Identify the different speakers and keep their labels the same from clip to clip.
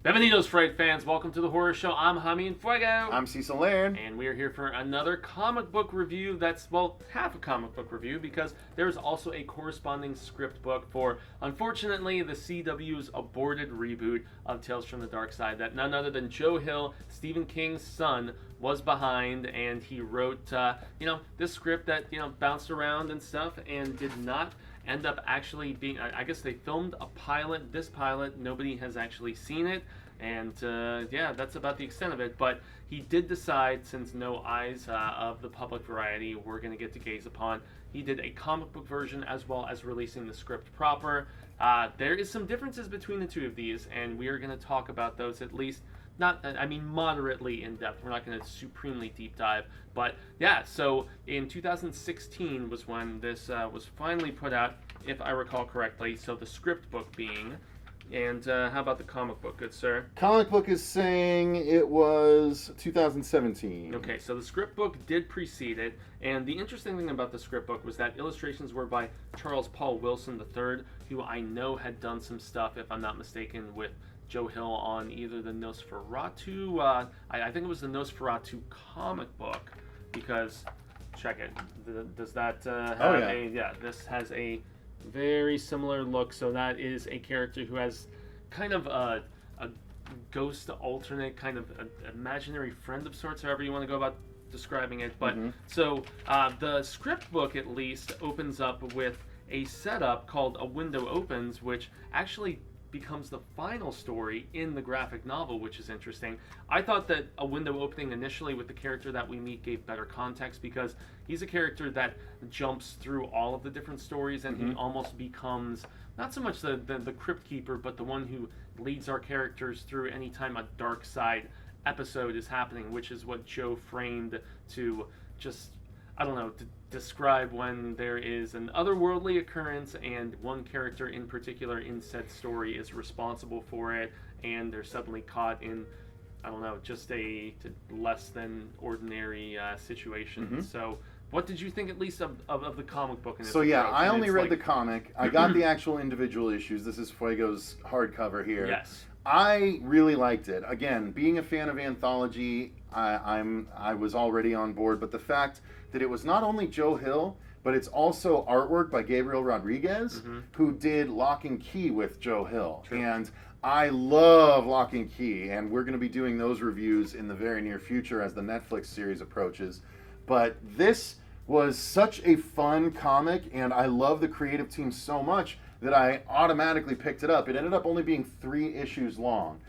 Speaker 1: Bienvenidos, Fright fans. Welcome to the horror show. I'm Jaime Fuego.
Speaker 2: I'm Cecil Laird.
Speaker 1: And we are here for another comic book review that's, well, half a comic book review because there's also a corresponding script book for, unfortunately, the CW's aborted reboot of Tales from the Darkside that none other than Joe Hill, Stephen King's son, was behind, and he wrote, this script that, bounced around and stuff and did not end up actually being, I guess they filmed a pilot. This pilot, nobody has actually seen it, and that's about the extent of it. But he did decide, since no eyes of the public variety were going to get to gaze upon, he did a comic book version as well as releasing the script proper. There is some differences between the two of these, and we are going to talk about those at least. Moderately in depth. We're not going to supremely deep dive. But yeah, so in 2016 was when this was finally put out, if I recall correctly. So the script book being. And how about the comic book, good sir?
Speaker 2: Comic book is saying it was 2017.
Speaker 1: Okay, so the script book did precede it. And the interesting thing about the script book was that illustrations were by Charles Paul Wilson III, who I know had done some stuff, if I'm not mistaken, with Joe Hill on either the Nosferatu, I think it was the Nosferatu comic book, because, check it, does that have this has a very similar look. So that is a character who has kind of a ghost alternate, kind of an imaginary friend of sorts, however you want to go about describing it. But so the script book at least opens up with a setup called A Window Opens, which actually becomes the final story in the graphic novel, which is interesting. I thought that A Window Opening initially with the character that we meet gave better context, because he's a character that jumps through all of the different stories, and he almost becomes not so much the crypt keeper, but the one who leads our characters through any time a Darkside episode is happening, which is what Joe framed to just, I don't know, to describe when there is an otherworldly occurrence and one character in particular in said story is responsible for it, and they're suddenly caught in, I don't know, just a less than ordinary situation. So what did you think at least of the comic book?
Speaker 2: So yeah, I only read the comic. I got the actual individual issues. This is Fuego's hardcover here.
Speaker 1: Yes.
Speaker 2: I really liked it. Again, being a fan of Anthology, I was already on board, but the fact that it was not only Joe Hill, but it's also artwork by Gabriel Rodriguez, who did Lock and Key with Joe Hill.
Speaker 1: True.
Speaker 2: And I love Lock and Key, and we're going to be doing those reviews in the very near future as the Netflix series approaches. But this was such a fun comic, and I love the creative team so much that I automatically picked it up. It ended up only being 3 issues long,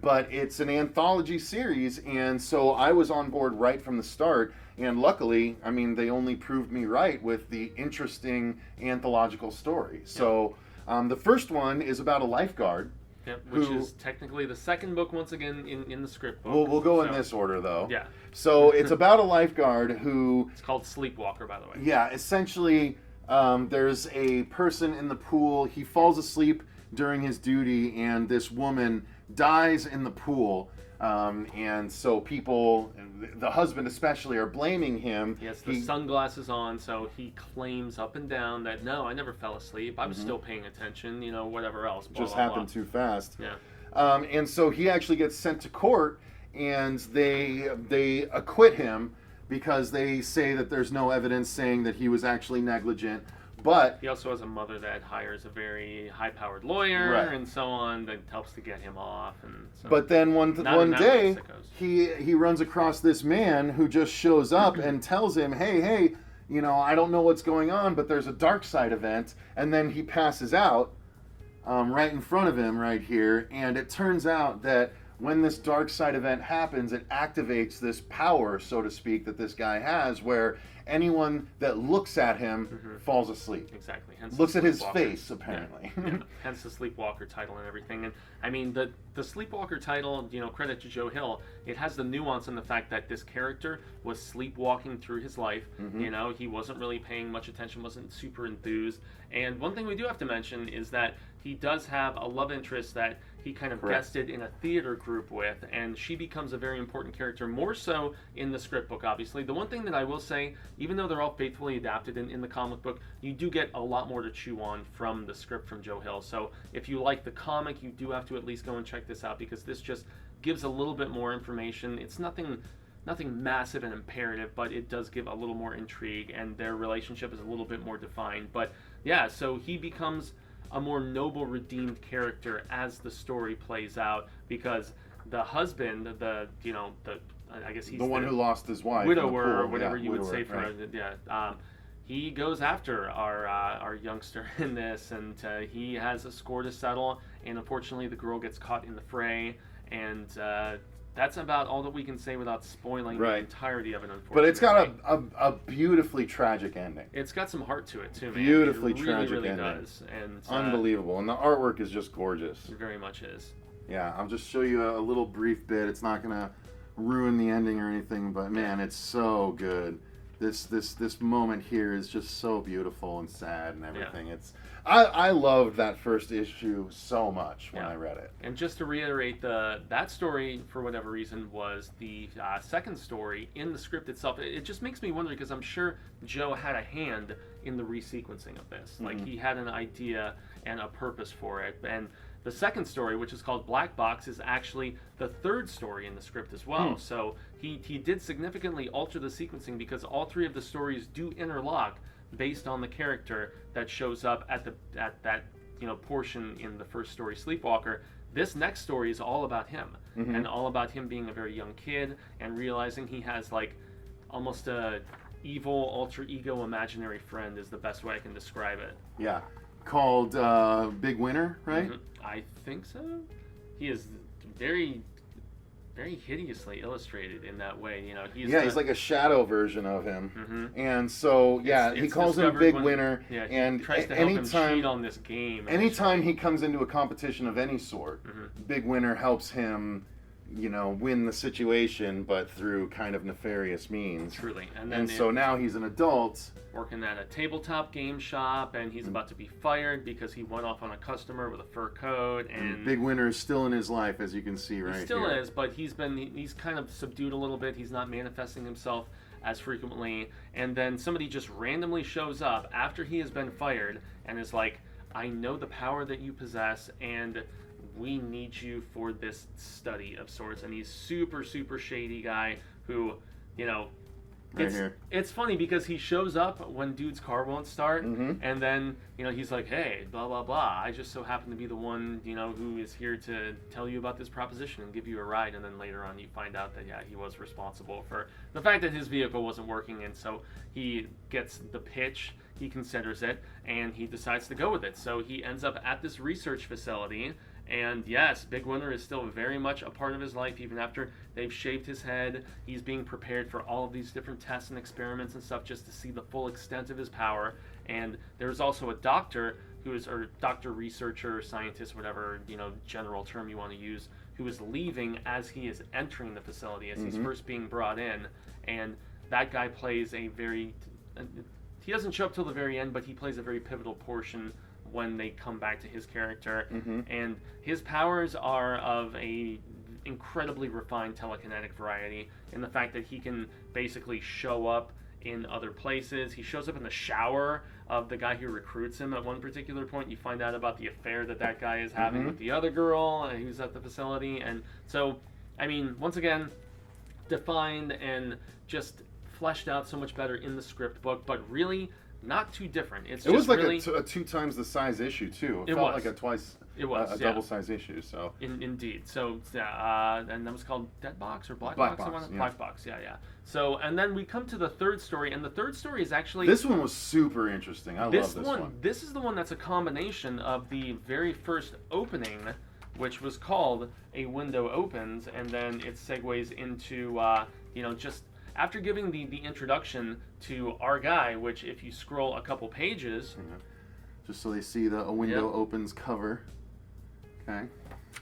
Speaker 2: but it's an anthology series, and so I was on board right from the start. And luckily, I mean, they only proved me right with the interesting anthological story. So the first one is about a lifeguard.
Speaker 1: Yep, which is technically the second book, once again, in the script book.
Speaker 2: We'll go in this order, though.
Speaker 1: Yeah.
Speaker 2: So it's about a lifeguard who...
Speaker 1: It's called Sleepwalker, by the way.
Speaker 2: Yeah, essentially, there's a person in the pool. He falls asleep during his duty, and this woman dies in the pool. And so people, the husband especially, are blaming him.
Speaker 1: He has the sunglasses on, so he claims up and down that, no, I never fell asleep. I was still paying attention, whatever else. Blah,
Speaker 2: just
Speaker 1: blah,
Speaker 2: happened
Speaker 1: blah.
Speaker 2: too fast.
Speaker 1: Yeah.
Speaker 2: And so he actually gets sent to court, and they acquit him because they say that there's no evidence saying that he was actually negligent. But
Speaker 1: he also has a mother that hires a very high-powered lawyer, and so on, that helps to get him off. And so,
Speaker 2: but then one day, he runs across this man who just shows up and tells him, hey, I don't know what's going on, but there's a Darkside event. And then he passes out right in front of him right here. And it turns out that when this Darkside event happens, it activates this power, so to speak, that this guy has, where anyone that looks at him falls asleep.
Speaker 1: Exactly. Hence
Speaker 2: looks at his face, apparently.
Speaker 1: Yeah. Hence the Sleepwalker title and everything. And I mean, the Sleepwalker title, credit to Joe Hill, it has the nuance in the fact that this character was sleepwalking through his life. He wasn't really paying much attention, wasn't super enthused. And one thing we do have to mention is that he does have a love interest that he kind of
Speaker 2: Correct.
Speaker 1: guested in a theater group with, and she becomes a very important character, more so in the script book, obviously. The one thing that I will say, even though they're all faithfully adapted in the comic book, you do get a lot more to chew on from the script from Joe Hill. So if you like the comic, you do have to at least go and check this out, because this just gives a little bit more information. It's nothing massive and imperative, but it does give a little more intrigue, and their relationship is a little bit more defined. But yeah, so he becomes a more noble, redeemed character as the story plays out, because the husband, I guess he's
Speaker 2: the one who lost his wife,
Speaker 1: widower, or whatever you would say for
Speaker 2: right.
Speaker 1: it. Yeah. He goes after our youngster in this, and he has a score to settle, and unfortunately the girl gets caught in the fray, and that's about all that we can say without spoiling the entirety of it, unfortunately.
Speaker 2: But it's got a beautifully tragic ending.
Speaker 1: It's got some heart to it, too, man.
Speaker 2: Beautifully
Speaker 1: it really,
Speaker 2: tragic
Speaker 1: really
Speaker 2: ending.
Speaker 1: Does. And,
Speaker 2: unbelievable. And the artwork is just gorgeous.
Speaker 1: It very much is.
Speaker 2: Yeah, I'll just show you a little brief bit. It's not going to ruin the ending or anything, but man, it's so good. This moment here is just so beautiful and sad and everything. Yeah. I loved that first issue so much when I read it.
Speaker 1: And just to reiterate, that story, for whatever reason, was the second story in the script itself. It just makes me wonder, because I'm sure Joe had a hand in the resequencing of this. Mm-hmm. Like, he had an idea and a purpose for it. And the second story, which is called Black Box, is actually the third story in the script as well. So he did significantly alter the sequencing, because all three of the stories do interlock based on the character that shows up at that portion in the first story, Sleepwalker. This next story is all about him, and all about him being a very young kid and realizing he has like almost a evil alter ego imaginary friend, is the best way I can describe it.
Speaker 2: Yeah. Called Big Winner, right?
Speaker 1: I think so. He is very, very hideously illustrated in that way. He's like
Speaker 2: a shadow version of him. And so, he calls him Big Winner.
Speaker 1: Yeah, he
Speaker 2: and
Speaker 1: tries to help him cheat on this game.
Speaker 2: Anytime he comes into a competition of any sort, Big Winner helps him, win the situation, but through kind of nefarious means.
Speaker 1: Truly.
Speaker 2: And so now he's an adult,
Speaker 1: working at a tabletop game shop, and he's about to be fired because he went off on a customer with a fur coat. And
Speaker 2: Big Winner is still in his life, as you can see right here.
Speaker 1: He still is, but he's kind of subdued a little bit. He's not manifesting himself as frequently. And then somebody just randomly shows up after he has been fired and is like, I know the power that you possess, and we need you for this study of sorts. And he's super, super shady guy who, it's funny because he shows up when dude's car won't start, and then, he's like, hey, blah, blah, blah. I just so happen to be the one, who is here to tell you about this proposition and give you a ride. And then later on you find out that, he was responsible for the fact that his vehicle wasn't working. And so he gets the pitch, he considers it, and he decides to go with it. So he ends up at this research facility. And yes, Big Winner is still very much a part of his life, even after they've shaved his head. He's being prepared for all of these different tests and experiments and stuff, just to see the full extent of his power. And there's also a doctor or doctor, researcher, scientist, whatever, general term you want to use, who is leaving as he is entering the facility, as he's first being brought in. And that guy plays he doesn't show up till the very end, but he plays a very pivotal portion when they come back to his character. And his powers are of a incredibly refined telekinetic variety, in the fact that he can basically show up in other places. He shows up in the shower of the guy who recruits him at one particular point. You find out about the affair that guy is having with the other girl who's at the facility. And so, once again, defined and just fleshed out so much better in the script book, but really not too different. It
Speaker 2: was like
Speaker 1: really
Speaker 2: a 2 times the size issue too. It felt like a double size issue. So
Speaker 1: indeed. So and that was called Dead Box or Black Box. Black Box. Yeah. So and then we come to the third story, and the third story is actually
Speaker 2: this one was super interesting. I love this one.
Speaker 1: This is the one that's a combination of the very first opening, which was called A Window Opens, and then it segues into just after giving the introduction to our guy, which if you scroll a couple pages,
Speaker 2: just so they see the A Window Opens cover. Okay.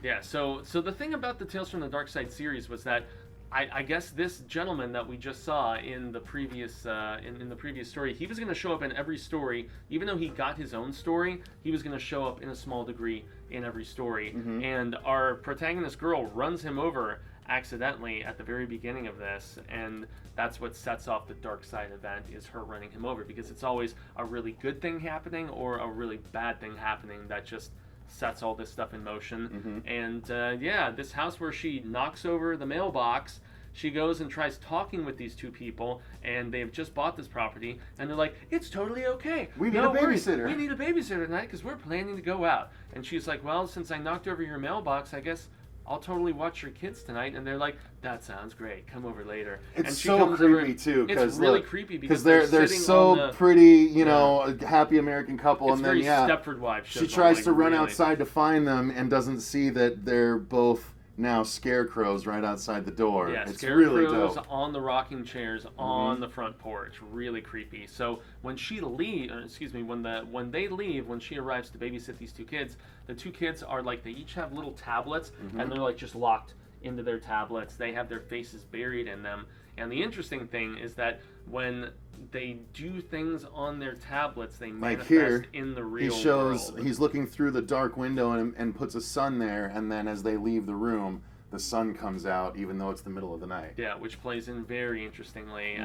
Speaker 1: Yeah. So the thing about the Tales from the Darkside series was that I guess this gentleman that we just saw in the previous in the previous story, he was going to show up in every story. Even though he got his own story, he was going to show up in a small degree in every story. And our protagonist girl runs him over accidentally at the very beginning of this, and that's what sets off the Darkside event, is her running him over, because it's always a really good thing happening or a really bad thing happening that just sets all this stuff in motion. And yeah, this house where she knocks over the mailbox, she goes and tries talking with these two people, and they've just bought this property, and they're like, it's totally okay.
Speaker 2: We need a babysitter.
Speaker 1: We need a babysitter tonight because we're planning to go out. And she's like, well, since I knocked over your mailbox, I guess I'll totally watch your kids tonight. And they're like, that sounds great. Come over later.
Speaker 2: It's
Speaker 1: and she
Speaker 2: so
Speaker 1: comes
Speaker 2: creepy
Speaker 1: over,
Speaker 2: too.
Speaker 1: It's really creepy because
Speaker 2: they're so pretty, you know, a happy American couple, and then
Speaker 1: Stepford Wives.
Speaker 2: She tries to run outside to find them and doesn't see that they're both now scarecrows right outside the door.
Speaker 1: Yeah,
Speaker 2: it's
Speaker 1: scarecrows
Speaker 2: really dope.
Speaker 1: on the rocking chairs on the front porch. Really creepy. So when she leaves, when they leave, when she arrives to babysit these two kids, the two kids are like, they each have little tablets, and they're like just locked into their tablets. They have their faces buried in them. And the interesting thing is that when they do things on their tablets, they manifest in the real world.
Speaker 2: He's looking through the dark window and puts a sun there, and then as they leave the room, the sun comes out, even though it's the middle of the night.
Speaker 1: Yeah, which plays in very interestingly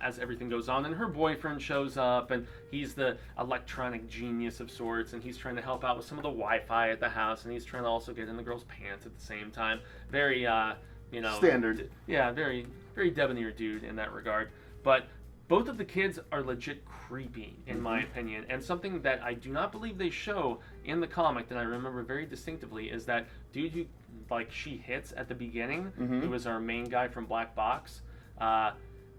Speaker 1: as everything goes on. And her boyfriend shows up, and he's the electronic genius of sorts, and he's trying to help out with some of the Wi-Fi at the house, and he's trying to also get in the girl's pants at the same time. Very, you know...
Speaker 2: standard.
Speaker 1: Yeah, very, very debonair dude in that regard. But both of the kids are legit creepy, in my opinion. And something that I do not believe they show in the comic that I remember very distinctively is that dude who, like, she hits at the beginning, who was our main guy from Black Box,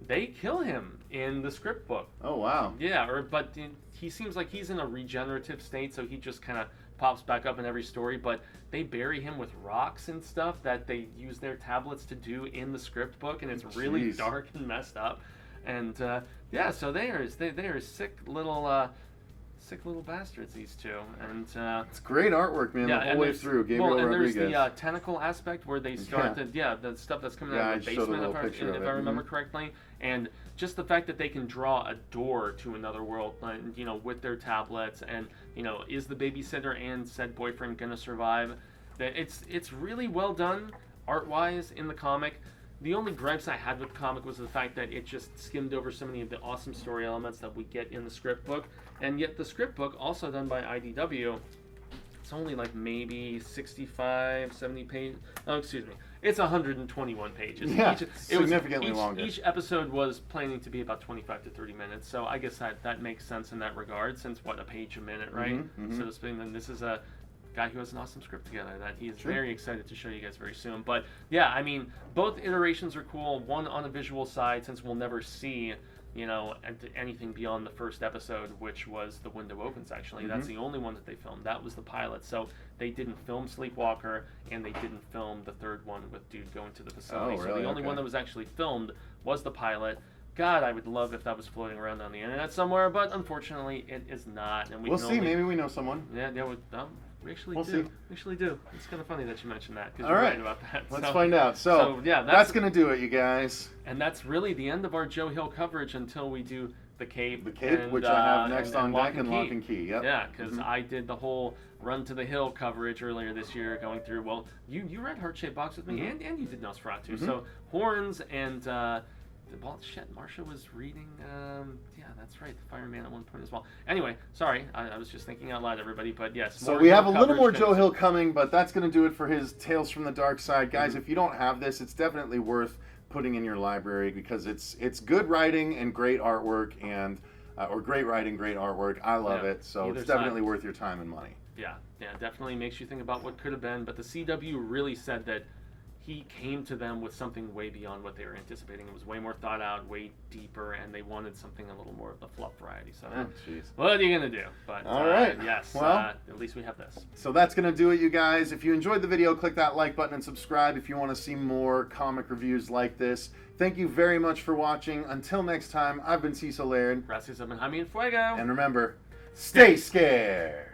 Speaker 1: they kill him in the script book.
Speaker 2: Oh, wow.
Speaker 1: Yeah, but he seems like he's in a regenerative state, so he just kind of pops back up in every story, but they bury him with rocks and stuff that they use their tablets to do in the script book, and it's really dark and messed up. And yeah, so they are sick little bastards, these two. And
Speaker 2: it's great artwork, man, the whole way through. Gabriel Rodriguez.
Speaker 1: There's the tentacle aspect where they start the stuff that's coming out of the basement, if I remember correctly. And just the fact that they can draw a door to another world, you know, with their tablets, and, you know, is the babysitter and said boyfriend gonna survive? It's really well done art-wise in the comic. The only gripes I had with the comic was the fact that it just skimmed over so many of the awesome story elements that we get in the script book. And yet the script book, also done by IDW, it's only like maybe 65, 70 pages. Oh, excuse me. It's 121 pages.
Speaker 2: Yeah, significantly longer.
Speaker 1: Each episode was planning to be about 25 to 30 minutes. So I guess that makes sense in that regard, since, a page a minute, right? So to speak, then this is a guy who has an awesome script together that he is very excited to show you guys very soon. But yeah, I mean, both iterations are cool. One on a visual side, since we'll never see, you know, anything beyond the first episode, which was The Window Opens, actually. That's the only one that they filmed. That was the pilot. So they didn't film Sleepwalker, and they didn't film the third one with dude going to the facility.
Speaker 2: Oh, really?
Speaker 1: So the only one that was actually filmed was the pilot. God, I would love if that was floating around on the internet somewhere, but unfortunately it is not. And
Speaker 2: we'll see. Maybe we know someone.
Speaker 1: Yeah, we actually do. We actually do. It's kind of funny that you mentioned that, because
Speaker 2: you're
Speaker 1: right about that.
Speaker 2: Let's find out. So yeah, that's going to do it, you guys.
Speaker 1: And that's really the end of our Joe Hill coverage until we do The Cape.
Speaker 2: The Cape,
Speaker 1: and,
Speaker 2: which I have next on deck, and Lock and Key. Yep.
Speaker 1: Yeah, because I did the whole Run to the Hill coverage earlier this year, going through, well, you read Heart-Shaped Box with me, and you did Nosferatu. So Horns and... well, shit, Marsha was reading, yeah, that's right, The Fireman at one point as well. Anyway, sorry, I was just thinking out loud, everybody, but yes.
Speaker 2: So we have a little more Joe Hill coming, but that's going to do it for his Tales from the Dark Side. Guys, if you don't have this, it's definitely worth putting in your library, because it's good writing and great artwork, and or great writing, great artwork. I love it, so it's definitely worth your time and money.
Speaker 1: Yeah, definitely makes you think about what could have been, but the CW really said that he came to them with something way beyond what they were anticipating. It was way more thought out, way deeper, and they wanted something a little more of the fluff variety. So, what are you going to do? But
Speaker 2: all right.
Speaker 1: Yes, well, at least we have this.
Speaker 2: So that's going to do it, you guys. If you enjoyed the video, click that like button and subscribe if you want to see more comic reviews like this. Thank you very much for watching. Until next time, I've been Cecil Laird.
Speaker 1: Gracias, Jaime, and Fuego.
Speaker 2: And remember, stay scared.